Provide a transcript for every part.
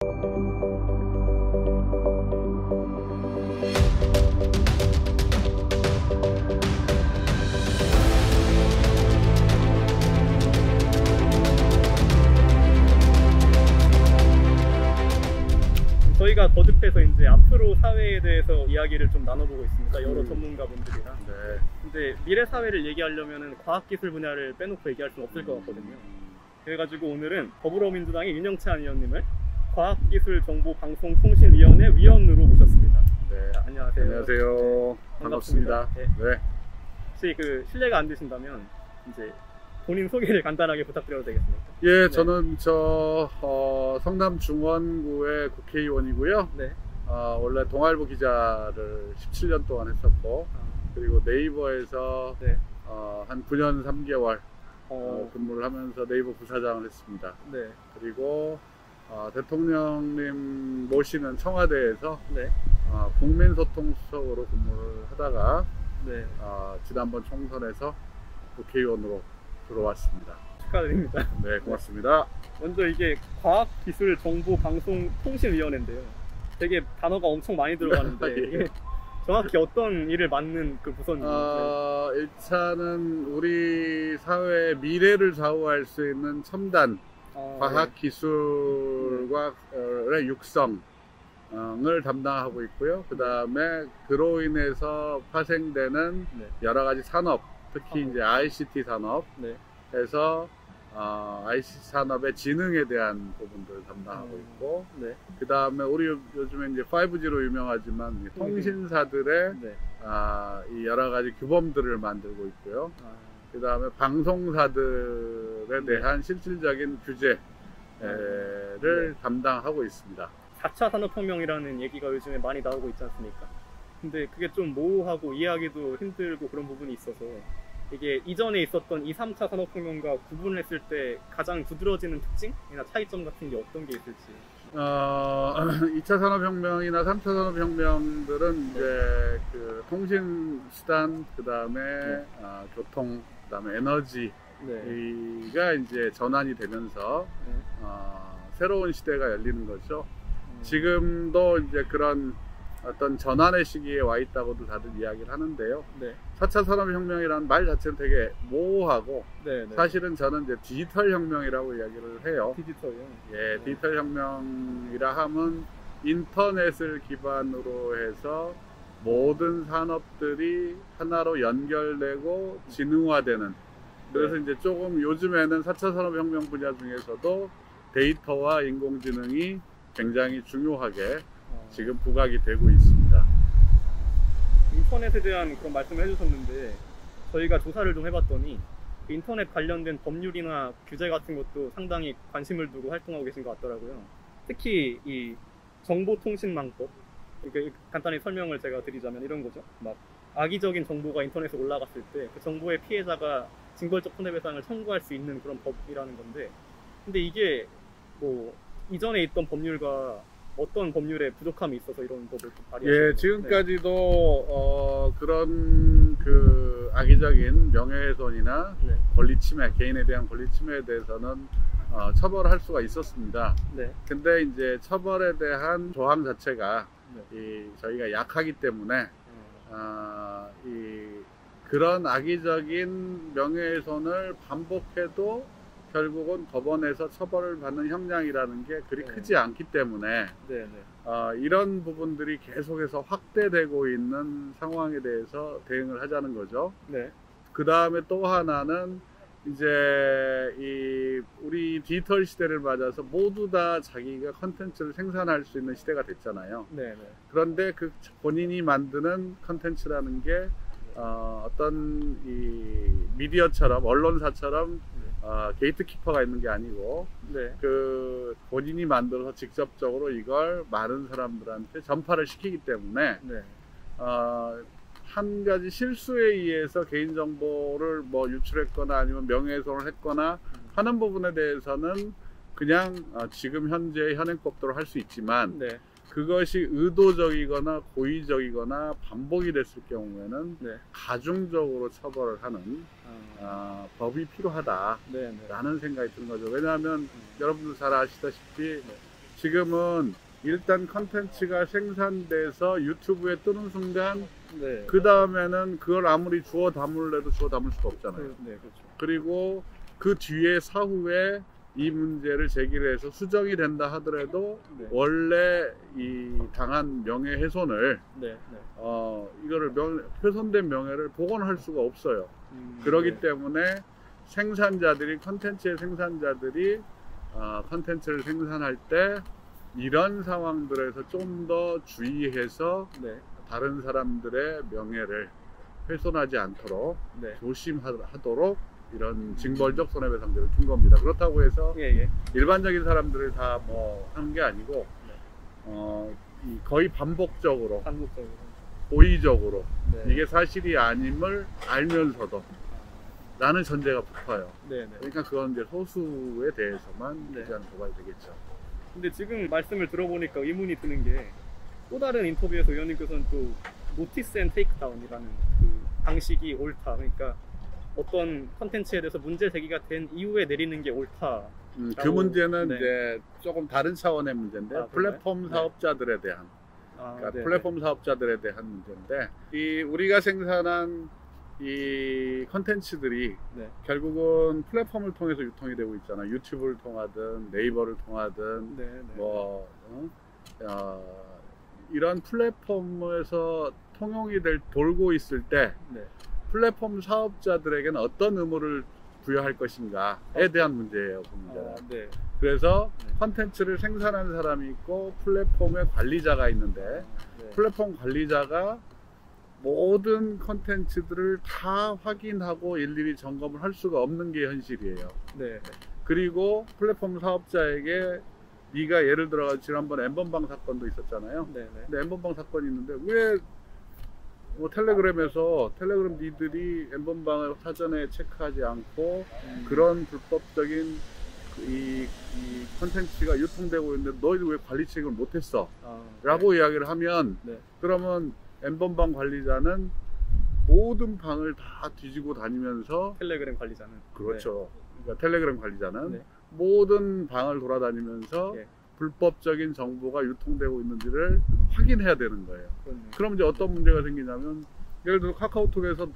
저희가 거듭해서 이제 앞으로 사회에 대해서 이야기를 좀 나눠보고 있습니다. 여러 전문가분들이랑. 네. 근데 미래 사회를 얘기하려면 과학기술 분야를 빼놓고 얘기할 수는 없을 것 같거든요. 그래가지고 오늘은 더불어민주당의 윤영찬 의원님을 과학기술정보방송통신위원회 위원으로 모셨습니다. 네. 자, 안녕하세요. 안녕하세요. 반갑습니다. 네. 네. 혹시 실례가 안 되신다면 이제 본인 소개를 간단하게 부탁드려도 되겠습니까? 예, 네. 저는 성남 중원구의 국회의원이고요. 네. 원래 동아일보 기자를 17년 동안 했었고, 그리고 네이버에서 네. 한 9년 3개월 근무를 하면서 네이버 부사장을 했습니다. 네. 그리고 대통령님 모시는 청와대에서 네. 국민소통수석으로 근무를 하다가 네. 지난번 총선에서 국회의원으로 들어왔습니다. 축하드립니다. 네, 고맙습니다. 먼저 이게 과학기술정보방송통신위원회인데요. 되게 단어가 엄청 많이 들어가는데 예. 이게 정확히 어떤 일을 맡는 그 부서인가요? 일단은 우리 사회의 미래를 좌우할 수 있는 첨단 과학기술의 육성을 담당하고 있고요. 그 다음에 그로 인해서 파생되는 네. 여러 가지 산업, 특히 이제 ICT 산업에서 네. ICT 산업의 지능에 대한 부분들을 담당하고 있고, 네. 그 다음에 우리 요즘에 이제 5G로 유명하지만 통신사들의 네. 이 여러 가지 규범들을 만들고 있고요. 그 다음에 방송사들에 대한 실질적인 규제를 담당하고 있습니다. 4차 산업혁명이라는 얘기가 요즘에 많이 나오고 있지 않습니까? 근데 그게 좀 모호하고 이해하기도 힘들고 그런 부분이 있어서 이게 이전에 있었던 2, 3차 산업혁명과 구분했을 때 가장 두드러지는 특징이나 차이점 같은 게 어떤 게 있을지. 2차 산업혁명이나 3차 산업혁명들은 이제 그 통신수단, 그 다음에 교통, 그 다음에 에너지가 이제 전환이 되면서 새로운 시대가 열리는 거죠. 지금도 이제 그런 어떤 전환의 시기에 와 있다고도 다들 이야기를 하는데요. 네. 4차 산업혁명이라는 말 자체는 되게 모호하고, 네. 사실은 저는 이제 디지털 혁명이라고 이야기를 해요. 디지털이요? 예, 디지털 혁명이라 하면 인터넷을 기반으로 해서 모든 산업들이 하나로 연결되고 지능화되는, 그래서 이제 조금 요즘에는 4차 산업혁명 분야 중에서도 데이터와 인공지능이 굉장히 중요하게 지금 부각이 되고 있습니다. 인터넷에 대한 그런 말씀을 해주셨는데 저희가 조사를 좀 해봤더니 인터넷 관련된 법률이나 규제 같은 것도 상당히 관심을 두고 활동하고 계신 것 같더라고요. 특히 이 정보통신망법, 이렇게 간단히 설명을 제가 드리자면 이런 거죠. 막 악의적인 정보가 인터넷에 올라갔을 때 그 정보의 피해자가 징벌적 손해배상을 청구할 수 있는 그런 법이라는 건데, 근데 이게 뭐 이전에 있던 법률과 어떤 법률에 부족함이 있어서 이런 법을 발의하신 예, 지금까지도 그런 그 악의적인 명예훼손이나 권리 침해, 개인에 대한 권리 침해에 대해서는 처벌할 수가 있었습니다. 네. 근데 이제 처벌에 대한 조항 자체가 저희가 약하기 때문에 그런 악의적인 명예훼손을 반복해도 결국은 법원에서 처벌을 받는 형량이라는 게 그리 크지 않기 때문에 이런 부분들이 계속해서 확대되고 있는 상황에 대해서 대응을 하자는 거죠. 그 다음에 또 하나는 이제 우리 디지털 시대를 맞아서 모두 다 자기가 컨텐츠를 생산할 수 있는 시대가 됐잖아요. 그런데 그 본인이 만드는 컨텐츠라는 게 어떤 이 미디어처럼, 언론사처럼 게이트키퍼가 있는 게 아니고 그 본인이 만들어서 직접적으로 이걸 많은 사람들한테 전파를 시키기 때문에 한 가지 실수에 의해서 개인정보를 뭐 유출했거나 아니면 명예훼손을 했거나 하는 부분에 대해서는 그냥 지금 현재 현행법대로 할 수 있지만 그것이 의도적이거나 고의적이거나 반복이 됐을 경우에는 가중적으로 처벌을 하는 법이 필요하다라는 생각이 드는 거죠. 왜냐하면 여러분들 잘 아시다시피 지금은 일단 컨텐츠가 생산돼서 유튜브에 뜨는 순간 네. 그 다음에는 그걸 아무리 주워 담으려도 주워 담을 수가 없잖아요. 네, 그렇죠. 그리고 그 뒤에 사후에 이 문제를 제기를 해서 수정이 된다 하더라도 네. 원래 이 당한 명예훼손을 네, 네. 이거를 훼손된 명예를 복원할 수가 없어요. 그렇기 네. 때문에 생산자들이 컨텐츠의 생산자들이 컨텐츠를 생산할 때 이런 상황들에서 좀 더 주의해서 네. 다른 사람들의 명예를 훼손하지 않도록 네. 조심하도록 이런 징벌적 손해배상제를 준 겁니다. 그렇다고 해서 예. 일반적인 사람들을 다 뭐 하는 게 아니고 거의 반복적으로 고의적으로 네. 이게 사실이 아님을 알면서도 라는 전제가 붙어요. 네. 그러니까 그건 이제 소수에 대해서만 네. 기재하는 도발이 되겠죠. 근데 지금 말씀을 들어보니까 의문이 드는 게 또 다른 인터뷰에서 의원님께서는 또 노티스 앤 테이크다운이라는 그 방식이 옳다. 그러니까 어떤 컨텐츠에 대해서 문제 제기가 된 이후에 내리는 게 옳다. 그 문제는 네. 이제 조금 다른 차원의 문제인데 플랫폼 사업자들에 대한 그러니까 네. 플랫폼 사업자들에 대한 문제인데 우리가 생산한 이 컨텐츠들이 네. 결국은 플랫폼을 통해서 유통이 되고 있잖아요. 유튜브를 통하든 네이버를 통하든 네. 뭐 이런 플랫폼에서 통용이 돌고 있을 때 네. 플랫폼 사업자들에게는 어떤 의무를 부여할 것인가에 대한 문제예요. 그 문제는. 네. 그래서 네. 컨텐츠를 생산하는 사람이 있고 플랫폼의 관리자가 있는데 네. 플랫폼 관리자가 모든 컨텐츠들을 다 확인하고 일일이 점검을 할 수가 없는 게 현실이에요. 네. 그리고 플랫폼 사업자에게 네가 예를 들어 지난번 엠번방 사건도 있었잖아요. 네. 근데 엠번방 사건이 있는데 왜 텔레그램에서 텔레그램 니들이 엠번방을 사전에 체크하지 않고 그런 불법적인 이 컨텐츠가 유통되고 있는데 너희들 왜 관리 책임을 못했어? 라고 이야기를 하면 그러면 엠번방 관리자는 모든 방을 다 뒤지고 다니면서 텔레그램 관리자는 그렇죠. 그러니까 텔레그램 관리자는 모든 방을 돌아다니면서 불법적인 정보가 유통되고 있는지를 확인해야 되는 거예요. 그럼 이제 어떤 문제가 생기냐면 예를 들어 카카오톡에서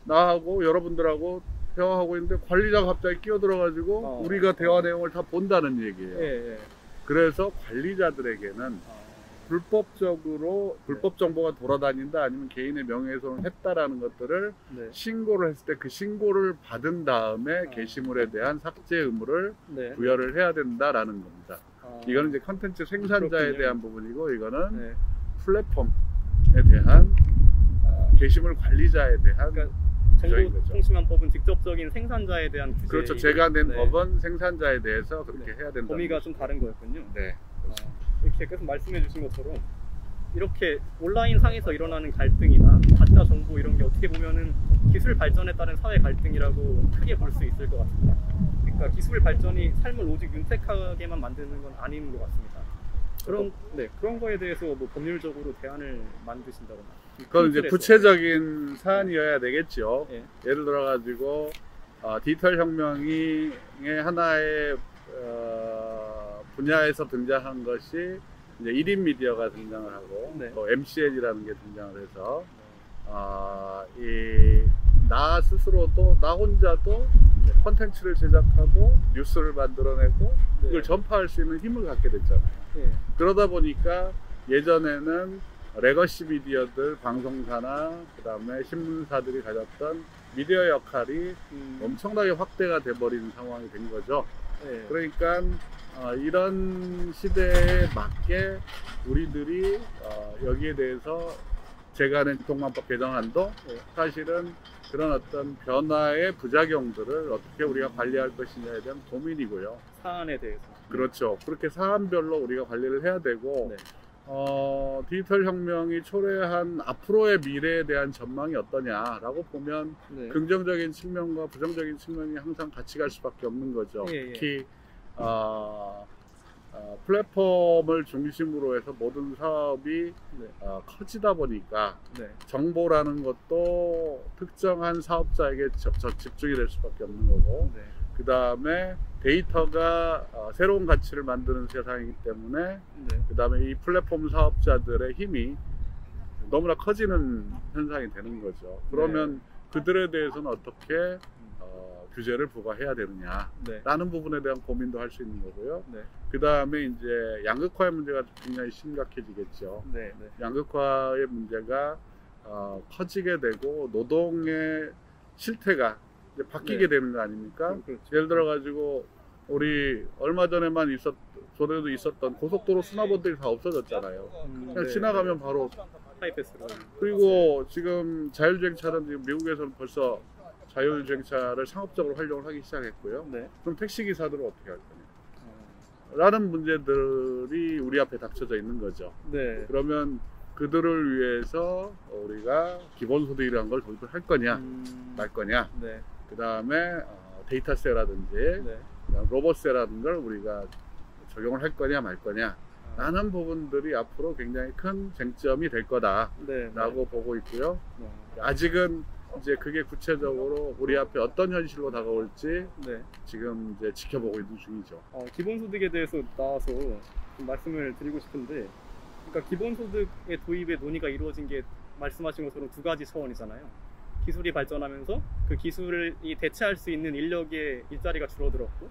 나하고 여러분들하고 대화하고 있는데 관리자가 갑자기 끼어들어가지고 우리가 대화 내용을 다 본다는 얘기예요. 그래서 관리자들에게는 불법적으로 불법 정보가 돌아다닌다 아니면 개인의 명예훼손을 했다라는 것들을 신고를 했을 때 그 신고를 받은 다음에 게시물에 대한 삭제 의무를 부여를 해야 된다라는 겁니다. 이거는 이제 컨텐츠 생산자에 대한 부분이고 이거는 플랫폼에 대한 게시물 관리자에 대한 정보통신망법은 직접적인 생산자에 대한 규제. 그렇죠. 제가 낸 법은 생산자에 대해서 그렇게 해야 된다. 범위가 좀 다른 거였군요. 네. 이렇게 계속 말씀해 주신 것처럼 이렇게 온라인 상에서 일어나는 갈등이나 가짜 정보 이런 게 어떻게 보면은 기술 발전에 따른 사회 갈등이라고 크게 볼 수 있을 것 같습니다. 그러니까 기술 발전이 삶을 오직 윤택하게만 만드는 건 아닌 것 같습니다. 그런 거에 대해서 뭐 법률적으로 대안을 만드신다거나. 그건 이제 구체적인 사안이어야 되겠죠. 예를 들어 가지고 디지털 혁명이 하나의 분야에서 등장한 것이 이제 1인 미디어가 등장을 하고 또 MCN이라는 게 등장을 해서 나 스스로도 나 혼자도 콘텐츠를 제작하고 뉴스를 만들어내고 이걸 전파할 수 있는 힘을 갖게 됐잖아요. 그러다 보니까 예전에는 레거시 미디어들 방송사나 그 다음에 신문사들이 가졌던 미디어 역할이 엄청나게 확대가 돼버리는 상황이 된 거죠. 그러니까 이런 시대에 맞게 우리들이 여기에 대해서 제가 낸 교통망법 개정안도 사실은 그런 어떤 변화의 부작용들을 어떻게 우리가 관리할 것이냐에 대한 고민이고요. 사안에 대해서. 그렇죠. 그렇게 사안별로 우리가 관리를 해야 되고 디지털 혁명이 초래한 앞으로의 미래에 대한 전망이 어떠냐라고 보면 긍정적인 측면과 부정적인 측면이 항상 같이 갈 수밖에 없는 거죠. 특히 플랫폼을 중심으로 해서 모든 사업이 커지다 보니까 정보라는 것도 특정한 사업자에게 집중이 될 수밖에 없는 거고 그 다음에 데이터가 새로운 가치를 만드는 세상이기 때문에 그 다음에 이 플랫폼 사업자들의 힘이 너무나 커지는 현상이 되는 거죠. 그러면 그들에 대해서는 어떻게 규제를 부과해야 되느냐라는 부분에 대한 고민도 할 수 있는 거고요. 그 다음에 이제 양극화의 문제가 굉장히 심각해지겠죠. 양극화의 문제가 커지게 되고 노동의 실태가 이제 바뀌게 되는 거 아닙니까? 그렇죠. 예를 들어 가지고 우리 얼마 전에만 전에도 있었던 고속도로 수납원들이 다 없어졌잖아요. 그냥 지나가면 바로 하이패스로. 그리고 지금 자율주행차는 지금 미국에서는 벌써 자율주행차를 상업적으로 활용을 하기 시작했고요. 그럼 택시기사들은 어떻게 할 거냐? 라는 문제들이 우리 앞에 닥쳐져 있는 거죠. 그러면 그들을 위해서 우리가 기본소득이라는 걸 도입을 할 거냐, 말 거냐. 그 다음에 데이터세라든지 로봇세라는 걸 우리가 적용을 할 거냐, 말 거냐. 라는 부분들이 앞으로 굉장히 큰 쟁점이 될 거다라고 보고 있고요. 아직은 이제 그게 구체적으로 우리 앞에 어떤 현실로 다가올지 지금 이제 지켜보고 있는 중이죠. 기본소득에 대해서 나와서 좀 말씀을 드리고 싶은데, 그러니까 기본소득의 도입의 논의가 이루어진 게 말씀하신 것처럼 두 가지 차원이잖아요. 기술이 발전하면서 그 기술이 대체할 수 있는 인력의 일자리가 줄어들었고,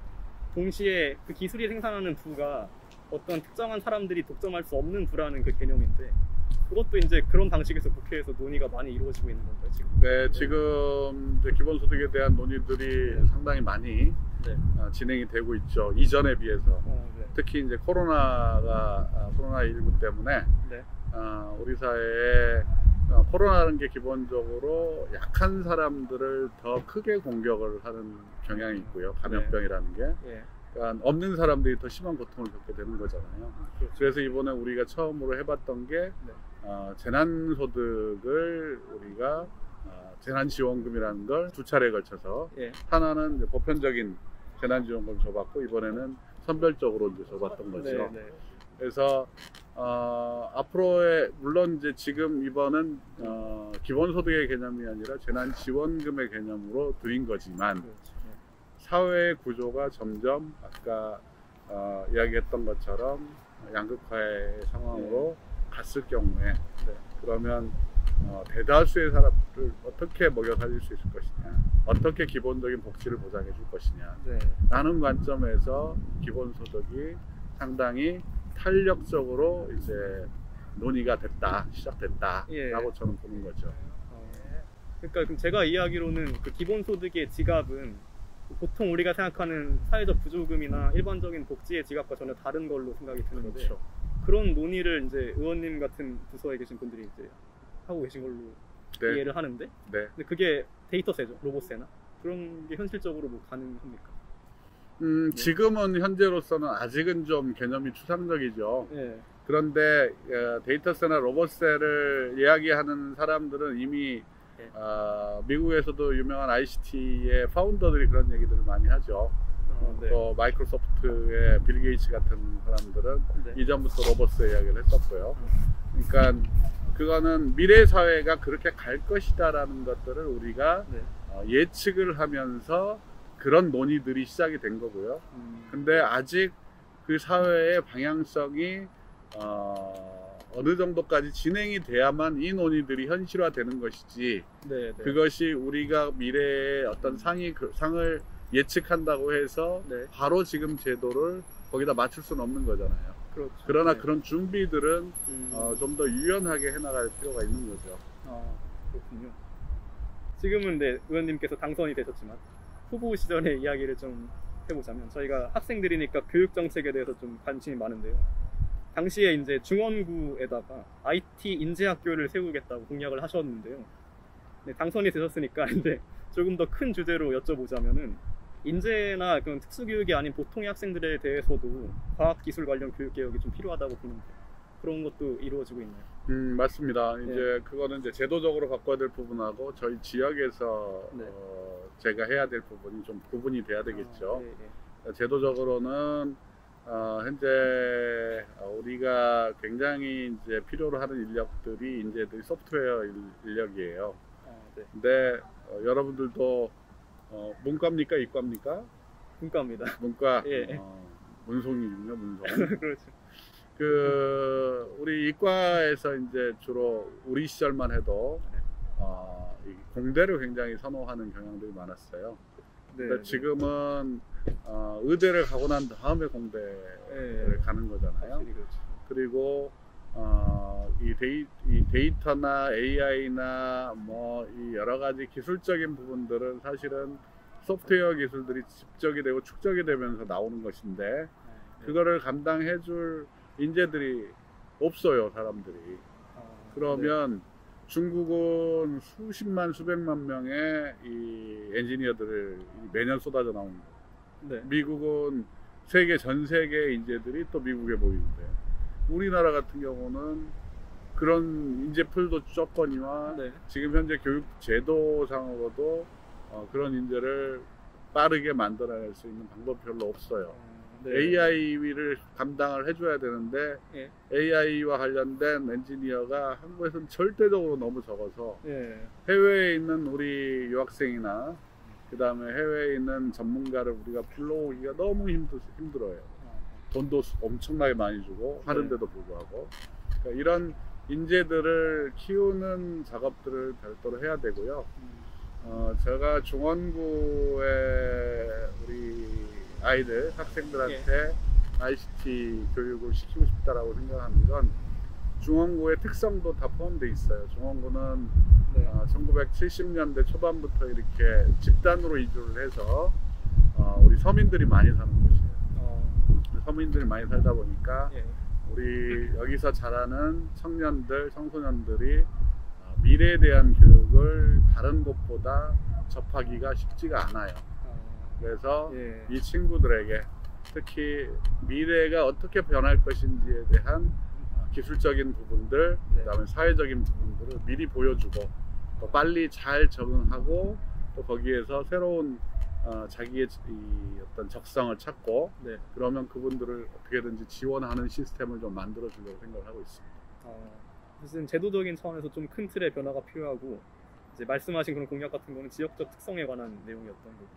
동시에 그 기술이 생산하는 부가 어떤 특정한 사람들이 독점할 수 없는 부라는 그 개념인데, 그것도 이제 그런 방식에서 국회에서 논의가 많이 이루어지고 있는 건가요, 지금? 네, 지금 이제 기본소득에 대한 논의들이 상당히 많이 진행이 되고 있죠. 이전에 비해서. 특히 이제 코로나19 때문에 우리 사회에 코로나라는 게 기본적으로 약한 사람들을 더 크게 공격을 하는 경향이 있고요. 감염병이라는 게. 그러니까 없는 사람들이 더 심한 고통을 겪게 되는 거잖아요. 그래서 이번에 우리가 처음으로 해봤던 게 재난소득을 우리가 재난지원금이라는 걸 두 차례에 걸쳐서 하나는 이제 보편적인 재난지원금을 줘봤고, 이번에는 선별적으로 이제 줘봤던 거죠. 그래서 앞으로의 물론 이제 지금 이번은 기본소득의 개념이 아니라 재난지원금의 개념으로 드린 거지만, 사회의 구조가 점점 아까 이야기했던 것처럼 양극화의 상황으로 갔을 경우에 그러면 대다수의 사람들을 어떻게 먹여 살릴 수 있을 것이냐, 어떻게 기본적인 복지를 보장해 줄 것이냐 라는 관점에서 기본소득이 상당히 탄력적으로 이제 논의가 시작됐다 라고 저는 보는 거죠. 그러니까 그럼 제가 이해하기로는 그 기본소득의 지갑은 보통 우리가 생각하는 사회적 부조금이나 일반적인 복지의 지갑과 전혀 다른 걸로 생각이 드는데, 그런 논의를 이제 의원님 같은 부서에 계신 분들이 이제 하고 계신 걸로 이해를 하는데, 근데 그게 데이터세죠, 로봇세나 그런 게 현실적으로 뭐 가능합니까? 지금은 현재로서는 아직은 좀 개념이 추상적이죠. 그런데 데이터세나 로봇세를 이야기하는 사람들은 이미 미국에서도 유명한 ICT의 파운더들이 그런 얘기들을 많이 하죠. 또 마이크로소프트의 빌 게이츠 같은 사람들은 이전부터 로봇세 이야기를 했었고요. 그러니까 그거는 미래 사회가 그렇게 갈 것이다 라는 것들을 우리가 예측을 하면서 그런 논의들이 시작이 된 거고요. 근데 아직 그 사회의 방향성이 어느 정도까지 진행이 돼야만 이 논의들이 현실화되는 것이지, 그것이 우리가 미래의 어떤 상을 예측한다고 해서 바로 지금 제도를 거기다 맞출 수는 없는 거잖아요. 그러나 그런 준비들은 좀 더 유연하게 해나갈 필요가 있는 거죠. 그렇군요. 지금은 의원님께서 당선이 되셨지만 후보 시절의 이야기를 좀 해보자면, 저희가 학생들이니까 교육정책에 대해서 좀 관심이 많은데요. 당시에 이제 중원구에다가 IT 인재학교를 세우겠다고 공약을 하셨는데요. 당선이 되셨으니까 이제 조금 더 큰 주제로 여쭤보자면은, 인재나 그런 특수교육이 아닌 보통의 학생들에 대해서도 과학기술 관련 교육개혁이 좀 필요하다고 보는데, 그런 것도 이루어지고 있나요? 맞습니다. 이제 그거는 이제 제도적으로 바꿔야 될 부분하고 저희 지역에서 제가 해야 될 부분이 좀 구분이 돼야 되겠죠. 제도적으로는 현재 우리가 굉장히 이제 필요로 하는 인력들이 인재들이 소프트웨어 인력이에요. 근데 여러분들도 문과입니까, 이과입니까? 문과입니다. 문과. 예. 문송이군요, 문송. 그렇죠. 우리 이과에서 이제 주로 우리 시절만 해도 이 공대를 굉장히 선호하는 경향들이 많았어요. 그러니까 지금은 의대를 가고 난 다음에 공대를 가는 거잖아요. 그렇죠. 그리고 이 데이터나 AI나 뭐 이 여러 가지 기술적인 부분들은 사실은 소프트웨어 기술들이 집적이 되고 축적이 되면서 나오는 것인데 그거를 감당해줄 인재들이 없어요, 사람들이. 그러면 중국은 수십만 수백만 명의 이 엔지니어들을 매년 쏟아져 나오는 거예요. 미국은 전 세계 인재들이 또 미국에 모이는데 우리나라 같은 경우는 그런 인재풀도 적거니와 지금 현재 교육 제도상으로도 그런 인재를 빠르게 만들어낼 수 있는 방법이 별로 없어요. AI를 감당을 해줘야 되는데 AI와 관련된 엔지니어가 한국에서는 절대적으로 너무 적어서 해외에 있는 우리 유학생이나 그 다음에 해외에 있는 전문가를 우리가 불러오기가 너무 힘들어요. 돈도 엄청나게 많이 주고 하는데도 불구하고 그러니까 이런 인재들을 키우는 작업들을 별도로 해야 되고요. 제가 중원구에 우리 아이들, 학생들한테 ICT 교육을 시키고 싶다라고 생각하는 건 중원구의 특성도 다 포함되어 있어요. 중원구는 1970년대 초반부터 이렇게 집단으로 이주를 해서 우리 서민들이 많이 사는 곳이에요. 서민들이 많이 살다 보니까 우리 여기서 자라는 청년들, 청소년들이 미래에 대한 교육을 다른 곳보다 접하기가 쉽지가 않아요. 그래서 이 친구들에게 특히 미래가 어떻게 변할 것인지에 대한 기술적인 부분들, 그 다음에 사회적인 부분들을 미리 보여주고 또 빨리 잘 적응하고 또 거기에서 새로운 자기의 이 어떤 적성을 찾고 그러면 그분들을 어떻게든지 지원하는 시스템을 좀 만들어 주려고 생각을 하고 있습니다. 무슨 제도적인 차원에서 좀 큰 틀의 변화가 필요하고 이제 말씀하신 그런 공약 같은 거는 지역적 특성에 관한 내용이었던 거고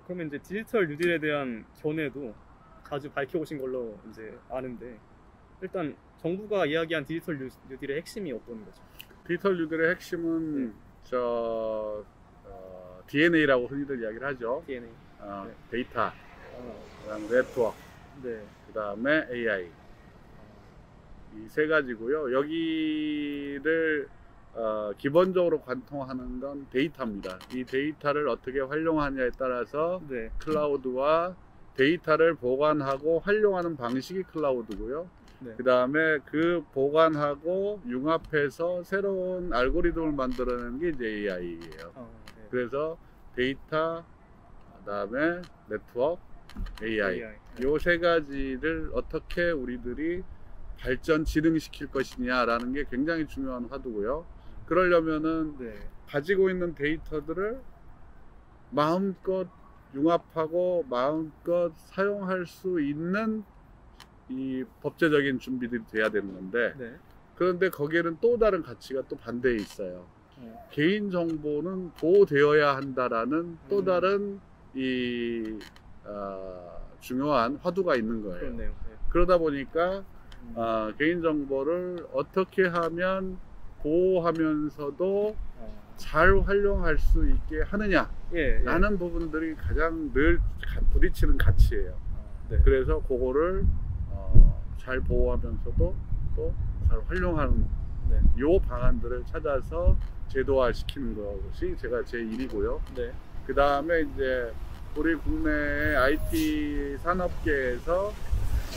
그러면 이제 디지털 뉴딜에 대한 견해도 자주 밝혀오신 걸로 이제 아는데 일단 정부가 이야기한 디지털 뉴딜의 핵심이 어떤 거죠? 디지털 뉴딜의 핵심은 DNA라고 흔히들 이야기를 하죠. DNA. 데이터, 그다음에 네트워크, 그다음에 AI. 이 세 가지고요. 여기를 기본적으로 관통하는 건 데이터입니다. 이 데이터를 어떻게 활용하냐에 따라서 클라우드와 데이터를 보관하고 활용하는 방식이 클라우드고요. 그 다음에 그 보관하고 융합해서 새로운 알고리즘을 만들어내는 게 이제 AI예요. 그래서 데이터, 그 다음에 네트워크, AI 요 세 가지를 어떻게 우리들이 발전 지능시킬 것이냐라는 게 굉장히 중요한 화두고요. 그러려면은 가지고 있는 데이터들을 마음껏 융합하고 마음껏 사용할 수 있는 이 법제적인 준비들이 돼야 되는 건데 그런데 거기에는 또 다른 가치가 또 반대에 있어요. 개인정보는 보호되어야 한다라는 또 다른 이 중요한 화두가 있는 거예요. 그러다 보니까 개인정보를 어떻게 하면 보호하면서도 잘 활용할 수 있게 하느냐 라는 부분들이 가장 늘 부딪히는 가치예요. 그래서 그거를 잘 보호하면서도 또 잘 활용하는 요 방안들을 찾아서 제도화 시키는 것이 제가 제 일이고요. 그 다음에 이제 우리 국내 IT 산업계에서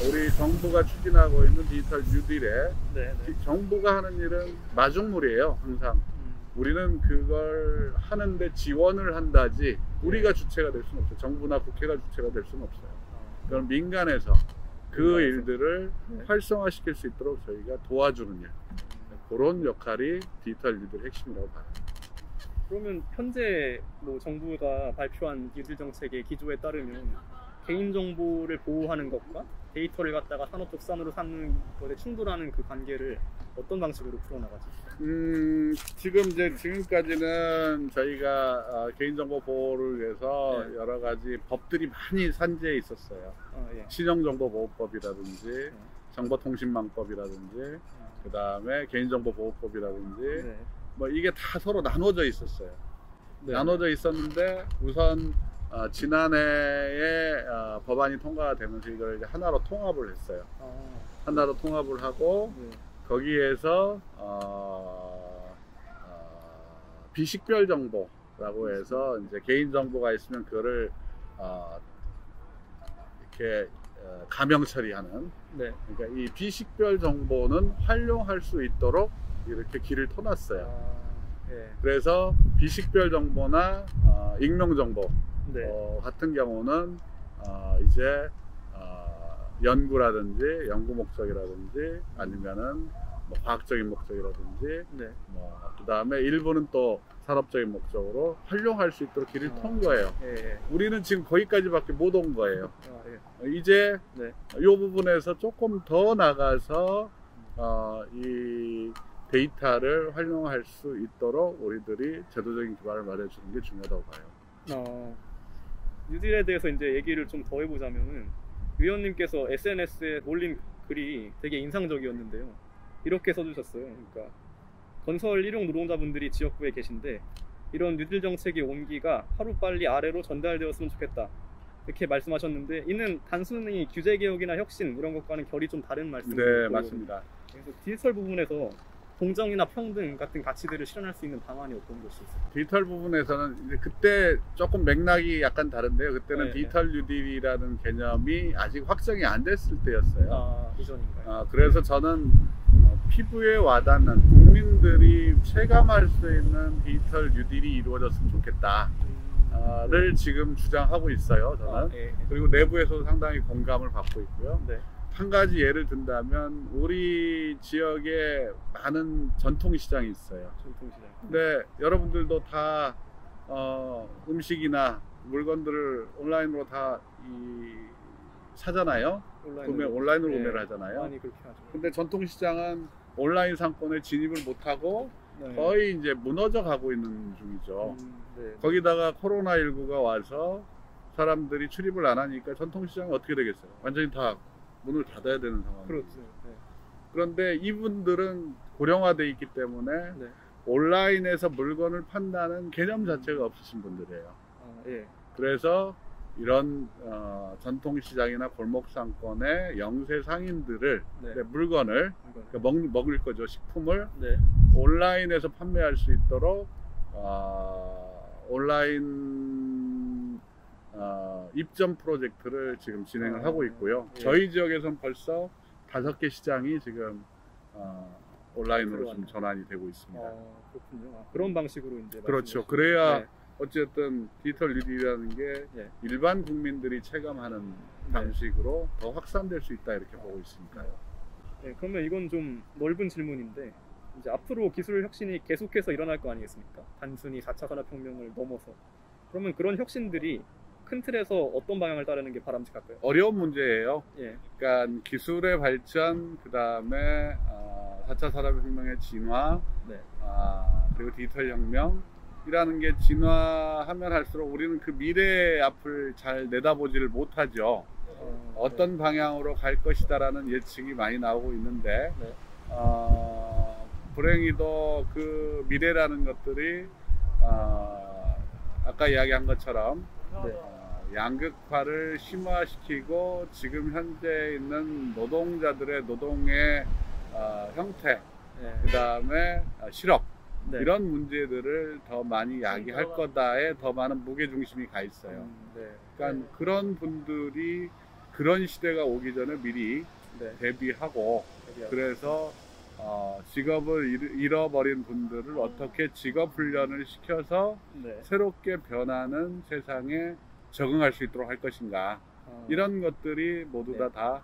우리 정부가 추진하고 있는 디지털 뉴딜에 정부가 하는 일은 마중물이에요. 항상 우리는 그걸 하는데 지원을 한다지 우리가 주체가 될 수는 없어요. 정부나 국회가 주체가 될 수는 없어요. 그럼 민간에서 그 일들을 활성화시킬 수 있도록 저희가 도와주는 일, 그런 역할이 디지털 뉴딜의 핵심이라고 봐요. 그러면 현재 뭐 정부가 발표한 뉴딜 정책의 기조에 따르면 개인정보를 보호하는 것과 데이터를 갖다가 산업적산으로 삼는 것에 충돌하는 그 관계를 어떤 방식으로 풀어나가지? 지금 이제 지금까지는 저희가 개인정보 보호를 위해서 네. 여러 가지 법들이 많이 산재해 있었어요. 예. 신용정보보호법이라든지 정보통신망법이라든지 그 다음에 개인정보보호법이라든지 네. 뭐 이게 다 서로 나눠져 있었어요. 네. 나눠져 있었는데 우선 지난해에 법안이 통과가 되면서 이걸 이제 하나로 통합을 했어요. 하나로 통합을 하고 네. 거기에서 비식별 정보라고 해서 이제 개인 정보가 있으면 그거를 이렇게 가명 처리하는. 네. 그러니까 이 비식별 정보는 활용할 수 있도록 이렇게 길을 터놨어요. 예. 그래서 비식별 정보나 익명 정보 네. 같은 경우는 이제 연구라든지 연구 목적이라든지 아니면은 뭐 과학적인 목적이라든지 네. 그 다음에 일부는 또 산업적인 목적으로 활용할 수 있도록 길을 턴 거예요. 예. 우리는 지금 거기까지밖에 못 온 거예요. 예. 이제 네. 이 부분에서 조금 더 나가서 이 데이터를 활용할 수 있도록 우리들이 제도적인 기반을 마련해주는 게 중요하다고 봐요. 뉴딜에 대해서 이제 얘기를 좀 더 해보자면은 위원님께서 SNS에 올린 글이 되게 인상적이었는데요. 이렇게 써주셨어요. 그러니까 건설 일용 노동자분들이 지역구에 계신데 이런 뉴딜 정책의 온기가 하루빨리 아래로 전달되었으면 좋겠다. 이렇게 말씀하셨는데 이는 단순히 규제 개혁이나 혁신 이런 것과는 결이 좀 다른 말씀이죠. 네, 맞습니다. 그래서 디지털 부분에서 공정이나 평등 같은 가치들을 실현할 수 있는 방안이 어떤 것이 있을까요? 디지털 부분에서는 이제 그때 조금 맥락이 약간 다른데요. 그때는 네, 디지털 뉴딜이라는 개념이 아직 확정이 안 됐을 때였어요. 이전인가요? 그래서 저는 피부에 와닿는 국민들이 체감할 수 있는 디지털 뉴딜이 이루어졌으면 좋겠다를 지금 주장하고 있어요. 저는. 예. 그리고 내부에서도 상당히 공감을 받고 있고요. 네. 한 가지 예를 든다면 우리 지역에 많은 전통시장이 있어요. 전통시장. 근데 여러분들도 다 음식이나 물건들을 온라인으로 다 사잖아요. 온라인으로 구매를 하잖아요. 많이 그렇게 하죠. 근데 전통시장은 온라인 상권에 진입을 못하고 네. 거의 이제 무너져 가고 있는 중이죠. 네. 거기다가 코로나19가 와서 사람들이 출입을 안 하니까 전통시장은 어떻게 되겠어요? 완전히 다 문을 닫아야 되는 상황이죠. 그렇죠. 네. 그런데 이분들은 고령화되어 있기 때문에 네. 온라인에서 물건을 판다는 개념 자체가 없으신 분들이에요. 예. 그래서 이런 전통시장이나 골목상권의 영세 상인들을 네. 물건을 그러니까 먹을 거죠. 식품을 네. 온라인에서 판매할 수 있도록 온라인 입점 프로젝트를 지금 진행을 하고 있고요. 예. 저희 지역에서는 벌써 5개 시장이 지금 온라인으로 좀 전환이 되고 있습니다. 그렇군요. 그런 방식으로 이제 그렇죠. 그래야 네. 어쨌든 디지털 뉴딜이라는 게 네. 일반 국민들이 체감하는 방식으로 더 확산될 수 있다 이렇게 보고 있습니다. 네, 그러면 이건 좀 넓은 질문인데 이제 앞으로 기술 혁신이 계속해서 일어날 거 아니겠습니까? 단순히 4차 산업혁명을 넘어서 그러면 그런 혁신들이 큰 틀에서 어떤 방향을 따르는 게 바람직할까요? 어려운 문제예요. 예. 그러니까 기술의 발전, 그 다음에 4차 산업혁명의 진화, 네. 그리고 디지털 혁명이라는 게 진화하면 할수록 우리는 그 미래의 앞을 잘 내다보지를 못하죠. 어떤 방향으로 갈 것이다라는 예측이 많이 나오고 있는데 네. 불행히도 그 미래라는 것들이 아까 이야기한 것처럼 양극화를 심화시키고 지금 현재 있는 노동자들의 노동의 형태, 그 다음에 실업 네. 이런 문제들을 더 많이 야기할 거다에 더 많은 무게중심이 가 있어요. 그러니까 그런 분들이 그런 시대가 오기 전에 미리 대비하고 그래서 직업을 잃어버린 분들을 어떻게 직업 훈련을 시켜서 새롭게 변하는 세상에 적응할 수 있도록 할 것인가 이런 것들이 모두 다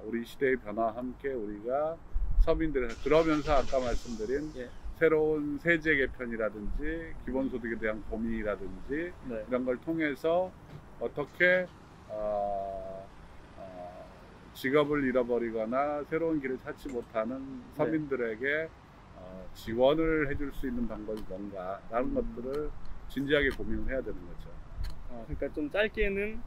우리 시대의 변화와 함께 우리가 서민들에서 그러면서 아까 말씀드린 새로운 세제 개편이라든지 기본소득에 대한 고민이라든지 이런 걸 통해서 어떻게 직업을 잃어버리거나 새로운 길을 찾지 못하는 서민들에게 지원을 해줄 수 있는 방법이 뭔가라는 것들을 진지하게 고민을 해야 되는 거죠. 그러니까 좀 짧게는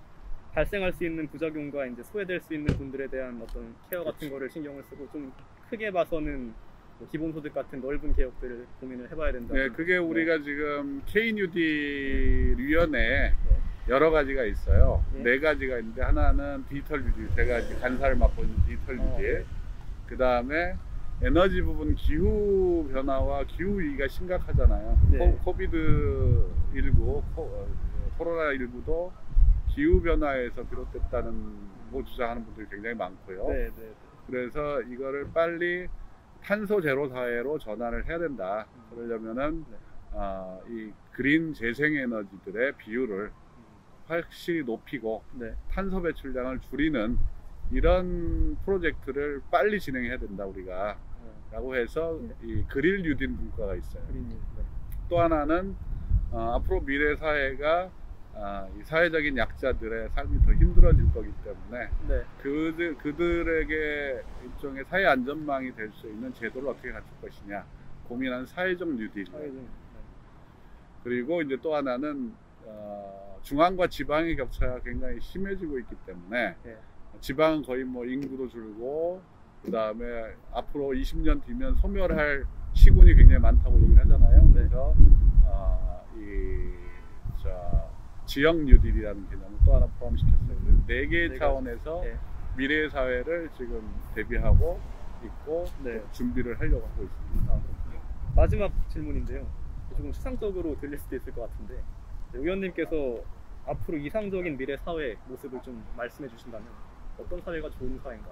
발생할 수 있는 부작용과 이제 소외될 수 있는 분들에 대한 어떤 케어 같은 거를 신경을 쓰고, 좀 크게 봐서는 뭐 기본소득 같은 넓은 개혁들을 고민을 해봐야 된다. 네, 그게 우리가 지금 K-뉴딜 위원회에 여러 가지가 있어요. 네 가지가 있는데, 하나는 디지털 뉴딜, 제가 이제 간사를 맡고 있는 디지털 뉴딜. 그 다음에 에너지 부분, 기후 변화와 기후 위기가 심각하잖아요. 코비드19, 코로나19도 기후 변화에서 비롯됐다는 주장하는 분들이 굉장히 많고요. 그래서 이거를 빨리 탄소 제로 사회로 전환을 해야 된다. 그러려면은 이 그린 재생에너지들의 비율을 확실히 높이고 탄소 배출량을 줄이는 이런 프로젝트를 빨리 진행해야 된다 우리가 라고 해서 이 그릴 뉴딜 문과가 있어요. 또 하나는 앞으로 미래 사회가 이 사회적인 약자들의 삶이 더 힘들어질 거기 때문에 그들에게 일종의 사회 안전망이 될 수 있는 제도를 어떻게 갖출 것이냐 고민하는 사회적 뉴딜. 그리고 이제 또 하나는 중앙과 지방의 격차가 굉장히 심해지고 있기 때문에 지방은 거의 뭐 인구도 줄고, 그 다음에 앞으로 20년 뒤면 소멸할 시군이 굉장히 많다고 얘기를 하잖아요. 그래서 지역 뉴딜이라는 개념을 또 하나 포함시켰어요. 4개의 차원에서 미래의 사회를 지금 대비하고 있고 준비를 하려고 하고 있습니다. 마지막 질문인데요. 조금 추상적으로 들릴 수도 있을 것 같은데, 의원님께서 앞으로 이상적인 미래 사회 모습을 좀 말씀해 주신다면 어떤 사회가 좋은 사회인가?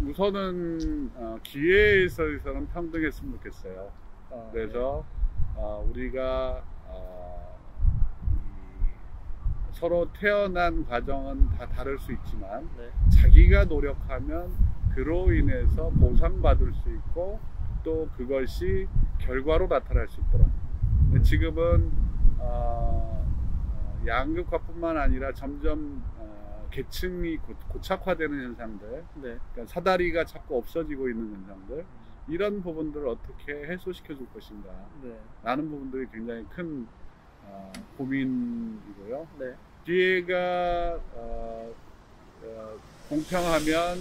우선은 기회에 있어서는 평등했으면 좋겠어요. 그래서 우리가 서로 태어난 과정은 다 다를 수 있지만 자기가 노력하면 그로 인해서 보상받을 수 있고 또 그것이 결과로 나타날 수 있도록. 지금은 양극화뿐만 아니라 점점 계층이 고착화되는 현상들, 그러니까 사다리가 자꾸 없어지고 있는 현상들, 이런 부분들을 어떻게 해소시켜 줄 것인가 라는 부분들이 굉장히 큰 고민이고요. 기회가 공평하면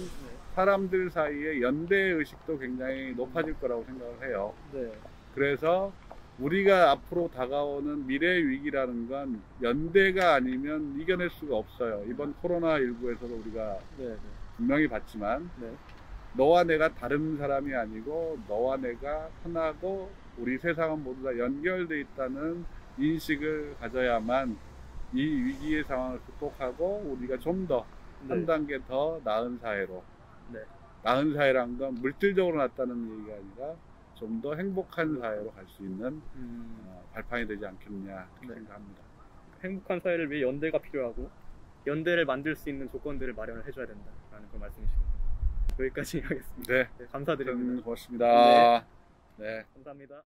사람들 사이에 연대 의식도 굉장히 높아질 거라고 생각을 해요. 그래서 우리가 앞으로 다가오는 미래 위기라는 건 연대가 아니면 이겨낼 수가 없어요. 이번 코로나19에서도 우리가 분명히 봤지만 너와 내가 다른 사람이 아니고 너와 내가 하나고 우리 세상은 모두 다 연결되어 있다는 인식을 가져야만 이 위기의 상황을 극복하고 우리가 좀 더 한 단계 더 나은 사회로, 나은 사회란 건 물질적으로 낫다는 얘기가 아니라 좀 더 행복한 사회로 갈 수 있는 발판이 되지 않겠느냐 생각합니다. 행복한 사회를 위해 연대가 필요하고 연대를 만들 수 있는 조건들을 마련을 해줘야 된다라는 그 말씀이십니다. 여기까지 하겠습니다. 감사드립니다. 고맙습니다. 감사합니다.